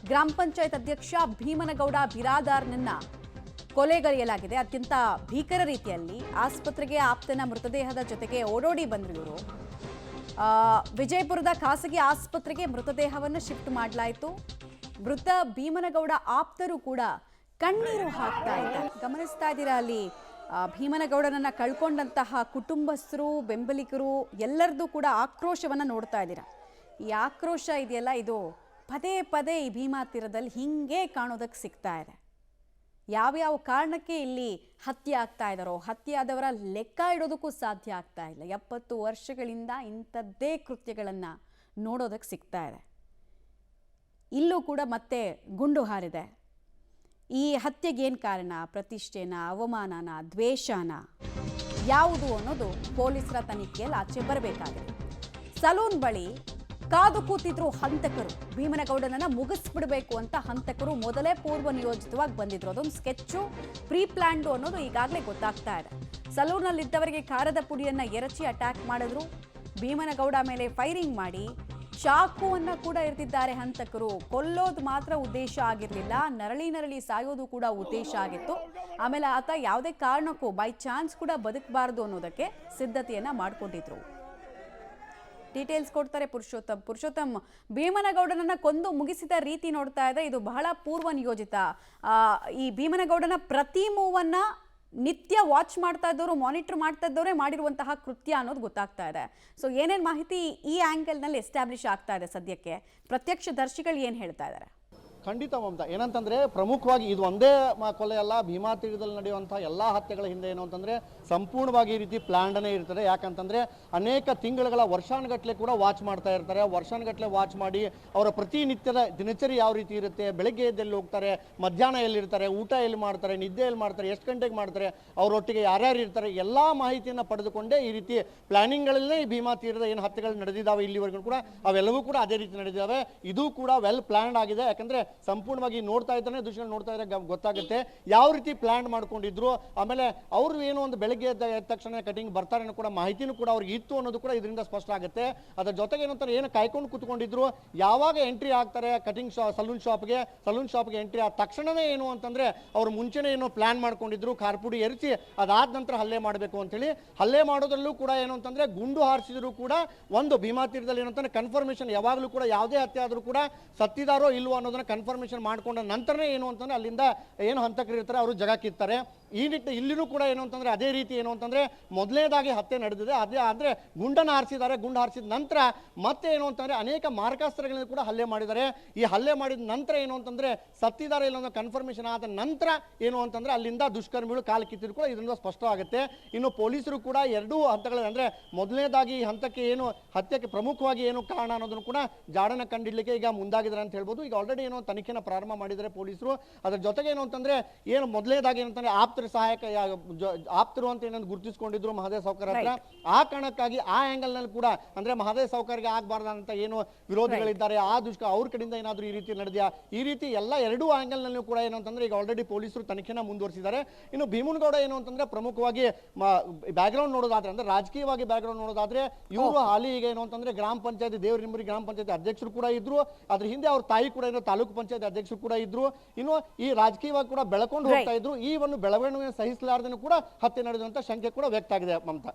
ಗ್ರಾಮ ಪಂಚಾಯತ್ ಅಧ್ಯಕ್ಷ ಭೀಮನಗೌಡ ಬಿರಾದಾರ್ನನ್ನ ಕೊಲೆಗೈಯಲಾಗಿದೆ. ಅತ್ಯಂತ ಭೀಕರ ರೀತಿಯಲ್ಲಿ ಆಸ್ಪತ್ರೆಗೆ ಆಪ್ತನ ಮೃತದೇಹದ ಜೊತೆಗೆ ಓಡೋಡಿ ಬಂದ್ರು ಇವರು. ವಿಜಯಪುರದ ಖಾಸಗಿ ಆಸ್ಪತ್ರೆಗೆ ಮೃತದೇಹವನ್ನು ಶಿಫ್ಟ್ ಮಾಡಲಾಯಿತು. ಮೃತ ಭೀಮನಗೌಡ ಆಪ್ತರು ಕೂಡ ಕಣ್ಣೀರು ಹಾಕ್ತಾ ಇದ್ದಾರೆ. ಗಮನಿಸ್ತಾ ಇದ್ದೀರಾ ಅಲ್ಲಿ ಭೀಮನಗೌಡನನ್ನ ಕಳ್ಕೊಂಡಂತಹ ಕುಟುಂಬಸ್ಥರು, ಬೆಂಬಲಿಗರು ಎಲ್ಲರದ್ದು ಕೂಡ ಆಕ್ರೋಶವನ್ನ ನೋಡ್ತಾ ಇದ್ದೀರಾ. ಈ ಆಕ್ರೋಶ ಇದೆಯಲ್ಲ, ಇದು ಪದೇ ಪದೇ ಈ ಭೀಮಾ ತೀರದಲ್ಲಿ ಹಿಂಗೆ ಕಾಣೋದಕ್ಕೆ ಸಿಗ್ತಾ ಇದೆ. ಯಾವ್ಯಾವ ಕಾರಣಕ್ಕೆ ಇಲ್ಲಿ ಹತ್ಯೆ ಆಗ್ತಾ ಇದ್ದಾರೋ, ಹತ್ಯೆ ಆದವರ ಲೆಕ್ಕ ಇಡೋದಕ್ಕೂ ಸಾಧ್ಯ ಆಗ್ತಾ ಇಲ್ಲ. 70 ವರ್ಷಗಳಿಂದ ಇಂಥದ್ದೇ ಕೃತ್ಯಗಳನ್ನು ನೋಡೋದಕ್ಕೆ ಸಿಗ್ತಾ ಇದೆ. ಇಲ್ಲೂ ಕೂಡ ಮತ್ತೆ ಗುಂಡು ಹಾರಿದೆ. ಈ ಹತ್ಯೆಗೆ ಏನು ಕಾರಣ? ಪ್ರತಿಷ್ಠೆನ, ಅವಮಾನನ, ದ್ವೇಷನ, ಯಾವುದು ಅನ್ನೋದು ಪೊಲೀಸರ ತನಿಖೆಯಲ್ಲಿ ಆಚೆ ಬರಬೇಕಾಗಿದೆ. ಸಲೂನ್ ಬಳಿ ಕಾದು ಕೂತಿದ್ರು ಹಂತಕರು. ಭೀಮನಗೌಡನನ್ನ ಮುಗಿಸ್ಬಿಡ್ಬೇಕು ಅಂತ ಹಂತಕರು ಮೊದಲೇ ಪೂರ್ವ ನಿಯೋಜಿತವಾಗಿ ಬಂದಿದ್ರು. ಅದೊಂದು ಸ್ಕೆಚ್ಚು, ಪ್ರೀ ಪ್ಲಾನ್ಡು ಅನ್ನೋದು ಈಗಾಗಲೇ ಗೊತ್ತಾಗ್ತಾ ಇದೆ. ಸಲೂನ್ನಲ್ಲಿದ್ದವರಿಗೆ ಖಾರದ ಪುಡಿಯನ್ನ ಎರಚಿ ಅಟ್ಯಾಕ್ ಮಾಡಿದ್ರು. ಭೀಮನಗೌಡ ಮೇಲೆ ಫೈರಿಂಗ್ ಮಾಡಿ ಚಾಕುವನ್ನ ಕೂಡ ಇರ್ತಿದ್ದಾರೆ ಹಂತಕರು. ಕೊಲ್ಲೋದು ಮಾತ್ರ ಉದ್ದೇಶ ಆಗಿರಲಿಲ್ಲ, ನರಳಿ ಸಾಯೋದು ಕೂಡ ಉದ್ದೇಶ ಆಗಿತ್ತು. ಆಮೇಲೆ ಆತ ಯಾವುದೇ ಕಾರಣಕ್ಕೂ ಬೈ ಚಾನ್ಸ್ ಕೂಡ ಬದುಕಬಾರದು ಅನ್ನೋದಕ್ಕೆ ಸಿದ್ಧತೆಯನ್ನ ಮಾಡ್ಕೊಂಡಿದ್ರು. ಡೀಟೇಲ್ಸ್ ಕೊಡ್ತಾರೆ ಪುರುಷೋತ್ತಮ್. ಭೀಮನಗೌಡನನ್ನ ಕೊಂದು ಮುಗಿಸಿದ ರೀತಿ ನೋಡ್ತಾ ಇದ್ರೆ ಇದು ಬಹಳ ಪೂರ್ವ ನಿಯೋಜಿತ. ಈ ಭೀಮನಗೌಡನ ಪ್ರತಿ ಮೂವನ್ನ ನಿತ್ಯ ವಾಚ್ ಮಾಡ್ತಾ ಇದ್ದವರು, ಮಾನಿಟರ್ ಮಾಡ್ತಾ ಇದ್ದವರೇ ಮಾಡಿರುವಂತಹ ಕೃತ್ಯ ಅನ್ನೋದು ಗೊತ್ತಾಗ್ತಾ ಇದೆ. ಸೊ ಏನೇನು ಮಾಹಿತಿ ಈ ಆ್ಯಂಗಲ್ನಲ್ಲಿ ಎಸ್ಟಾಬ್ಲಿಷ್ ಆಗ್ತಾ ಇದೆ ಸದ್ಯಕ್ಕೆ? ಪ್ರತ್ಯಕ್ಷದರ್ಶಿಗಳು ಏನು ಹೇಳ್ತಾ ಇದ್ದಾರೆ? ಖಂಡಿತ ಮಮತಾ, ಏನಂತಂದರೆ ಪ್ರಮುಖವಾಗಿ ಇದು ಒಂದೇ ಕೊಲೆ ಅಲ್ಲ, ಭೀಮಾ ತೀರದಲ್ಲಿ ನಡೆಯುವಂಥ ಎಲ್ಲ ಹತ್ಯೆಗಳ ಹಿಂದೆ ಏನು ಅಂತಂದರೆ ಸಂಪೂರ್ಣವಾಗಿ ಈ ರೀತಿ ಪ್ಲ್ಯಾನ್ಡನೇ ಇರ್ತದೆ. ಯಾಕಂತಂದರೆ ಅನೇಕ ತಿಂಗಳುಗಳ ವರ್ಷಾನುಗಟ್ಟಲೆ ಕೂಡ ವಾಚ್ ಮಾಡ್ತಾ ಇರ್ತಾರೆ. ವರ್ಷಾನುಗಟ್ಟಲೆ ವಾಚ್ ಮಾಡಿ ಅವರ ಪ್ರತಿನಿತ್ಯದ ದಿನಚರಿ ಯಾವ ರೀತಿ ಇರುತ್ತೆ, ಬೆಳಗ್ಗೆ ಎಲ್ಲಿ ಹೋಗ್ತಾರೆ, ಮಧ್ಯಾಹ್ನ ಎಲ್ಲಿರ್ತಾರೆ, ಊಟ ಎಲ್ಲಿ ಮಾಡ್ತಾರೆ, ನಿದ್ದೆ ಎಲ್ಲಿ ಮಾಡ್ತಾರೆ, ಎಷ್ಟು ಗಂಟೆಗೆ ಮಾಡ್ತಾರೆ, ಅವರೊಟ್ಟಿಗೆ ಯಾರ್ಯಾರು ಇರ್ತಾರೆ, ಎಲ್ಲ ಮಾಹಿತಿಯನ್ನು ಪಡೆದುಕೊಂಡೇ ಈ ರೀತಿ ಪ್ಲಾನಿಂಗ್ಗಳಲ್ಲೇ ಈ ಭೀಮಾ ತೀರದ ಏನು ಹತ್ಯೆಗಳು ನಡೆದಿದ್ದಾವೆ ಇಲ್ಲಿವರೆಗೂ ಕೂಡ ಅವೆಲ್ಲವೂ ಕೂಡ ಅದೇ ರೀತಿ ನಡೆದಿದ್ದಾವೆ. ಇದು ಕೂಡ ವೆಲ್ ಪ್ಲ್ಯಾನ್ಡ್ ಆಗಿದೆ. ಯಾಕಂದರೆ ಸಂಪೂರ್ಣವಾಗಿ ನೋಡ್ತಾ ಇದ್ದಾನೆ, ದೃಶ್ಯ ನೋಡ್ತಾ ಇದ್ರೆ ಗೊತ್ತಾಗುತ್ತೆ ಯಾವ ರೀತಿ ಪ್ಲಾನ್ ಮಾಡ್ಕೊಂಡಿದ್ರು. ಆಮೇಲೆ ಅವರು ಏನು ಒಂದು ಬೆಳಗ್ಗೆ ಎದ್ದ ತಕ್ಷಣ ಕಟಿಂಗ್ ಬರ್ತಾರೆ ಅನ್ನೋ ಕೂಡ ಮಾಹಿತಿನೂ ಕೂಡ ಅವ್ರಿಗೆ ಇತ್ತು ಅನ್ನೋದು ಕೂಡ ಇದರಿಂದ ಸ್ಪಷ್ಟ ಆಗುತ್ತೆ. ಅದರ ಜೊತೆಗೆ ಏನಂತಾರೆ, ಏನು ಕಾಯ್ಕೊಂಡು ಕೂತ್ಕೊಂಡಿದ್ರು, ಯಾವಾಗ ಎಂಟ್ರಿ ಆಗ್ತಾರೆ ಕಟಿಂಗ್ ಸಲೂನ್ ಶಾಪ್ಗೆ ಎಂಟ್ರಿ ಆದ ತಕ್ಷಣವೇ ಏನು ಅಂತಂದ್ರೆ ಅವ್ರು ಮುಂಚೆನೇ ಏನೋ ಪ್ಲಾನ್ ಮಾಡ್ಕೊಂಡಿದ್ರು, ಖಾರ್ಪುಡಿ ಎರಚಿ ಅದಾದ ನಂತರ ಹಲ್ಲೆ ಮಾಡಬೇಕು ಅಂತೇಳಿ. ಹಲ್ಲೆ ಮಾಡೋದ್ರಲ್ಲೂ ಕೂಡ ಏನು ಅಂತಂದ್ರೆ ಗುಂಡು ಹಾರಿಸಿದ್ರು ಕೂಡ ಒಂದು ಭೀಮಾ ತೀರದಲ್ಲಿ ಏನಂತಂದ್ರೆ ಕನ್ಫರ್ಮೇಷನ್, ಯಾವಾಗಲೂ ಕೂಡ ಯಾವುದೇ ಹತ್ಯೆ ಆದರೂ ಕೂಡ ಸತ್ತಿದಾರೋ ಇಲ್ವೋ ಅನ್ನೋದನ್ನ ಕನ್ಫರ್ಮೇಷನ್ ಮಾಡ್ಕೊಂಡ ನಂತರನೇ ಏನು ಅಂತಂದ್ರೆ ಅಲ್ಲಿಂದ ಏನು ಹಂತಕರು ಇರ್ತಾರೆ ಅವರು ಜಗ ಕಿತ್ತಾರೆ. ಈ ನಿಟ್ಟಿನ ಇಲ್ಲಿನೂ ಕೂಡ ಏನು ಅಂತಂದ್ರೆ ಅದೇ ರೀತಿ ಏನು ಅಂತಂದ್ರೆ ಮೊದಲನೇದಾಗಿ ಹತ್ಯೆ ನಡೆದಿದೆ. ಅದೇ ಆದರೆ ಗುಂಡನ್ನು ಹಾರಿಸಿದ್ದಾರೆ. ಗುಂಡು ಹಾರಿಸಿದ ನಂತರ ಮತ್ತೆ ಏನು ಅಂತಂದ್ರೆ ಅನೇಕ ಮಾರಕಾಸ್ತ್ರಗಳಿಂದ ಕೂಡ ಹಲ್ಲೆ ಮಾಡಿದ್ದಾರೆ. ಈ ಹಲ್ಲೆ ಮಾಡಿದ ನಂತರ ಏನು ಅಂತಂದ್ರೆ ಸತ್ತಿದ್ದಾರೆ ಇಲ್ಲ ಅನ್ನೋ ಕನ್ಫರ್ಮೇಷನ್ ಆದ ನಂತರ ಏನು ಅಂತಂದ್ರೆ ಅಲ್ಲಿಂದ ದುಷ್ಕರ್ಮಿಗಳು ಕಾಲು ಕಿತ್ತಿದ್ರು ಕೂಡ ಇದರಿಂದ ಸ್ಪಷ್ಟವಾಗುತ್ತೆ. ಇನ್ನು ಪೊಲೀಸರು ಕೂಡ ಎರಡೂ ಹಂತಗಳಲ್ಲಿ ಅಂದ್ರೆ ಮೊದಲನೇದಾಗಿ ಈ ಹಂತಕ್ಕೆ ಏನು ಹತ್ಯೆಗೆ ಪ್ರಮುಖವಾಗಿ ಏನು ಕಾರಣ ಅನ್ನೋದನ್ನು ಕೂಡ ಜಾಡನ ಕಂಡಿಡ್ಲಿಕ್ಕೆ ಈಗ ಮುಂದಾಗಿದ್ದಾರೆ ಅಂತ ಹೇಳ್ಬೋದು. ಈಗ ಆಲ್ರೆಡಿ ಏನೋ ತನಿಖೆನ ಪ್ರಾರಂಭ ಮಾಡಿದ್ದಾರೆ ಪೊಲೀಸರು. ಅದರ ಜೊತೆಗೆ ಏನು ಅಂತಂದ್ರೆ ಏನು ಮೊದಲನೇದಾಗಿ ಏನಂತಂದ್ರೆ ಆಪ್ತರ ಸಹಾಯಕ ಆಪ್ತರು ಅಂತ ಏನಂತ ಗುರುತಿಸಿಕೊಂಡಿದ್ರು ಮಹದೇವ್ ಸಾವ್ಕರ್ ಹತ್ರ. ಆ ಕಾರಣಕ್ಕಾಗಿ ಆ ಆಂಗಲ್ ನಲ್ಲಿ ಕೂಡ ಅಂದ್ರೆ ಮಹದೇವ್ ಸಾವ್ಕರ್ಗೆ ಆಗಬಾರ್ದಂತ ಏನು ವಿರೋಧಿಗಳಿದ್ದಾರೆ, ಆ ಅವ್ರ ಕಡೆಯಿಂದ ಏನಾದರೂ ಈ ರೀತಿ ನಡೆದ್ಯಾ, ಈ ರೀತಿ ಎಲ್ಲ ಎರಡೂ ಆಂಗಲ್ ನಲ್ಲಿ ಕೂಡ ಏನು ಅಂತಂದ್ರೆ ಈಗ ಆಲ್ರೆಡಿ ಪೊಲೀಸರು ತನಿಖೆನ ಮುಂದುವರಿಸಿದ್ದಾರೆ. ಇನ್ನು ಭೀಮನಗೌಡ ಏನು ಅಂತಂದ್ರೆ ಪ್ರಮುಖವಾಗಿ ಬ್ಯಾಕ್ಗ್ರೌಂಡ್ ನೋಡೋದಾದ್ರೆ ಅಂದ್ರೆ ರಾಜಕೀಯವಾಗಿ ಬ್ಯಾಕ್ಗ್ರೌಂಡ್ ನೋಡೋದಾದ್ರೆ ಇವರು ಹಾಲಿ ಈಗ ಏನು ಅಂತಂದ್ರೆ ಗ್ರಾಮ ಪಂಚಾಯತಿ ದೇವರಿಮುರಿ ಗ್ರಾಮ ಪಂಚಾಯತಿ ಅಧ್ಯಕ್ಷರು ಕೂಡ ಇದ್ರು. ಅದ್ರ ಹಿಂದೆ ಅವ್ರ ತಾಯಿ ಕೂಡ ಏನೋ ತಾಲೂಕು ಪಂಚಾಯತ್ ಅಧ್ಯಕ್ಷರು ಕೂಡ ಇದ್ರು. ಇನ್ನು ಈ ರಾಜಕೀಯವಾಗಿ ಕೂಡ ಬೆಳಕೊಂಡು ಹೋಗ್ತಾ ಇದ್ರು. ಈ ಒಂದು ಬೆಳವಣಿಗೆ ಸಹಿಸಲಾರ್ದೇನೂ ಕೂಡ ಹತ್ಯೆ ನಡೆದಂತ ಶಂಕೆ ಕೂಡ ವ್ಯಕ್ತ ಆಗಿದೆ ಮಮತಾ.